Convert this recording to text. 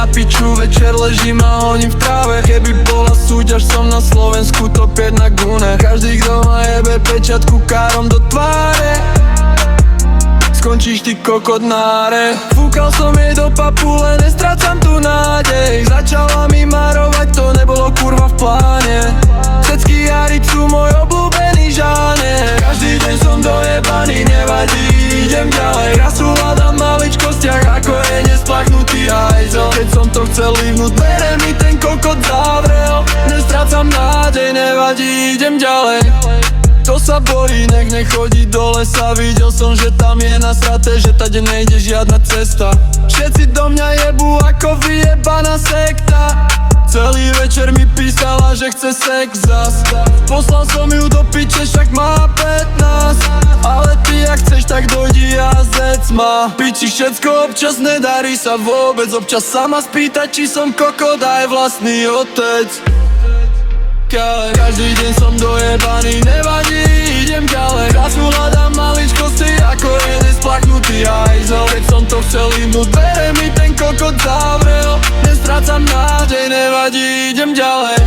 na piču, večer ležím a honím v tráve. Keby bola súťaž, som na Slovensku top 1 na gune. Každý, kto ma jebe pečiatku károm do tváre, skončíš ty kokot náre. Fúkal som jej do papule, nestrácam tu nádej. Začala mi marovať, to nebolo kurva v pláne. Všetky jary sú môj obľúbený žáner. Každý deň som dojebaný, nevadí, idem ďalej. Rasu hľadám v maličkostiach, ako je nesplachnutý hajzel. Keď som to chcel líbnuť, dvere mi ten kokot zavrel. Nestrácam nádej, nevadí, idem ďalej. To sa bojí, nech nechodí do lesa. Videl som, že tam je nasraté, že tade nejde žiadna cesta. Všetci do mňa jebú ako vyjebaná sekta. Celý večer mi písala, že chce sex zas. Poslal som ju do piče, však má 15. Ale ty ak chceš, tak dojdi a zec ma. Piči všetko občas, nedarí sa vôbec. Občas sa ma spýtať, či som kokot aj vlastný otec. Každý deň som dojebaný, nevadí, idem ďalej. Rasu hľadám maličkosti, ako je nesplachnutý hajzel. Keď som to chcel líbnuť, dvere mi ten kokot zavrel. Nestrácam nádej, nevadí, idem ďalej.